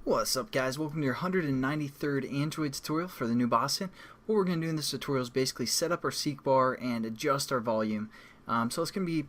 What's up, guys? Welcome to your 193rd Android tutorial for the new Boston. What we're going to do in this tutorial is basically set up our SeekBar and adjust our volume. So it's going to be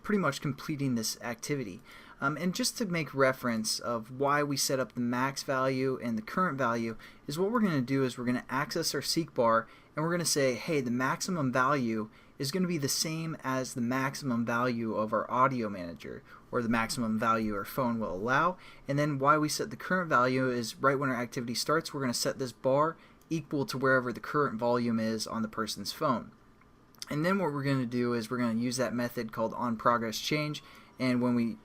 pretty much completing this activity. And just to make reference of why we set up the max value and the current value is what we're going to do is we're going to access our SeekBar and we're going to say, hey, the maximum value is going to be the same as the maximum value of our audio manager, or the maximum value our phone will allow. And then why we set the current value is right when our activity starts, we're going to set this bar equal to wherever the current volume is on the person's phone. And then what we're going to do is we're going to use that method called onProgressChange, and when we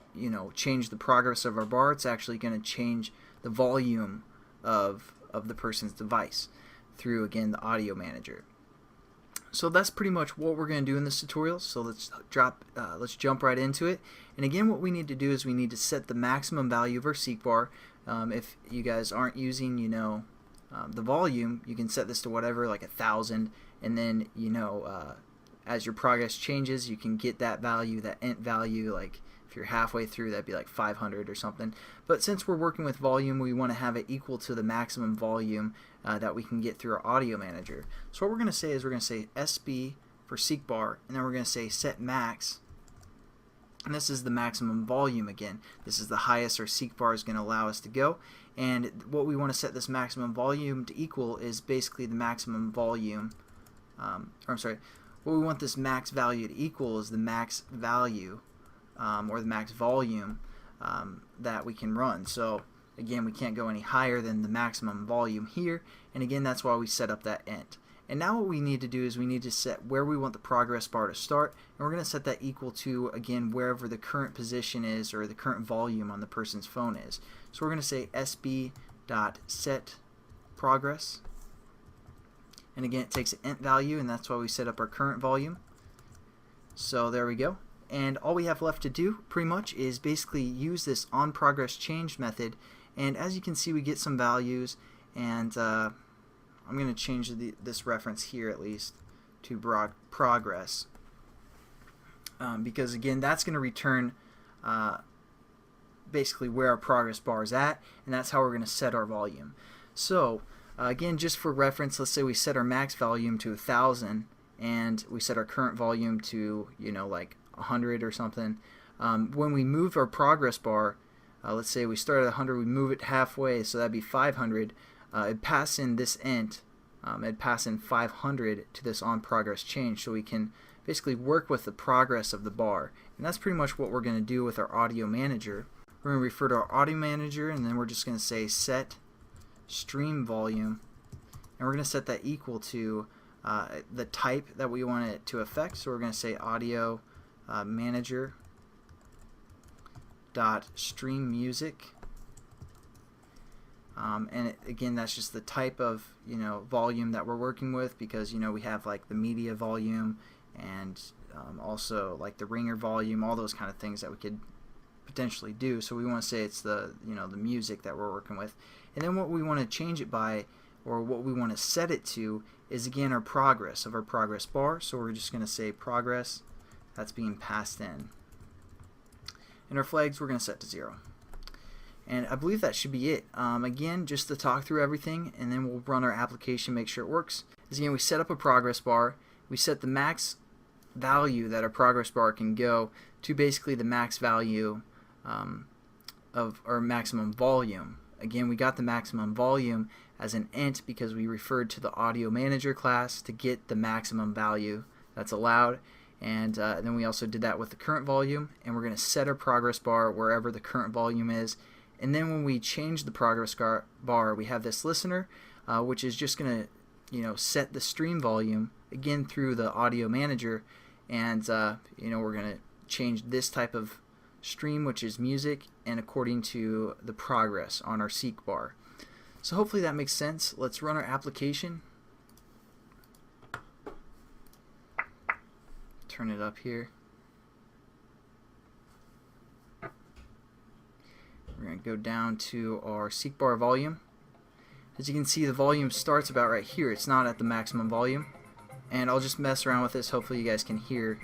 change the progress of our bar, it's actually going to change the volume of the person's device through, again, the audio manager. So that's pretty much what we're going to do in this tutorial. So let's jump right into it. And again, what we need to do is we need to set the maximum value of our SeekBar. If you guys aren't using, the volume, you can set this to whatever, like 1,000, and then as your progress changes, you can get that value, that int value. Like if you're halfway through, that'd be like 500 or something. But since we're working with volume, we want to have it equal to the maximum volume that we can get through our audio manager. So what we're going to say is we're going to say SB for SeekBar, and then we're going to say set max, and this is the maximum volume again. This is the highest our SeekBar is going to allow us to go, and what we want to set this maximum volume to equal is basically the maximum volume, what we want this max value to equal is the max value or the max volume that we can run. So again, we can't go any higher than the maximum volume here, and again, that's why we set up that int. And now what we need to do is we need to set where we want the progress bar to start, and we're going to set that equal to, again, wherever the current position is or the current volume on the person's phone is. So we're going to say sb.setProgress, and again, it takes an int value, and that's why we set up our current volume. So there we go. And all we have left to do pretty much is basically use this onProgressChange method, and as you can see, we get some values, and I'm going to change this reference here at least to progress, because again, that's going to return basically where our progress bar is at, and that's how we're going to set our volume. So again, just for reference, let's say we set our max volume to 1,000 and we set our current volume to like 100 or something. When we move our progress bar, let's say we start at 100, we move it halfway, so that'd be 500. It'd pass in this int, it'd pass in 500 to this onProgressChange, so we can basically work with the progress of the bar. And that's pretty much what we're going to do with our audio manager. We're going to refer to our audio manager, and then we're just going to say set stream volume, and we're going to set that equal to the type that we want it to affect. So we're going to say audio manager dot stream music, and again, that's just the type of volume that we're working with, because we have like the media volume and also like the ringer volume, all those kind of things that we could potentially do. So we want to say it's the the music that we're working with, and then what we want to change it by, or what we want to set it to, is again our progress of our progress bar. So we're just going to say progress, that's being passed in, and our flags we're going to set to 0. And I believe that should be it. Again, just to talk through everything, and then we'll run our application, make sure it works. Again, we set up a progress bar, we set the max value that our progress bar can go to basically the max value of our maximum volume. Again, we got the maximum volume as an int because we referred to the audio manager class to get the maximum value that's allowed, and then we also did that with the current volume, and we're going to set our progress bar wherever the current volume is. And then when we change the progress bar, we have this listener, which is just going to set the stream volume again through the audio manager, and we're going to change this type of stream, which is music, and according to the progress on our SeekBar. So hopefully that makes sense. Let's run our application. Turn it up here. We're going to go down to our SeekBar volume. As you can see, the volume starts about right here. It's not at the maximum volume. And I'll just mess around with this. Hopefully you guys can hear.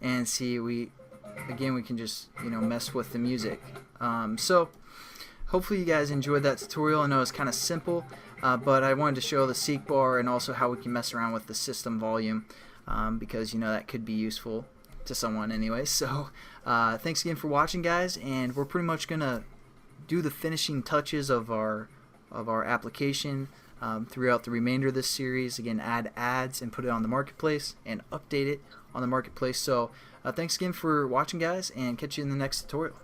and see, again we can just mess with the music. So hopefully you guys enjoyed that tutorial. I know it's kind of simple, but I wanted to show the SeekBar and also how we can mess around with the system volume, because that could be useful to someone anyway. So thanks again for watching, guys, and we're pretty much gonna do the finishing touches of our application throughout the remainder of this series. Again, add ads and put it on the marketplace and update it on the marketplace. So thanks again for watching, guys, and catch you in the next tutorial.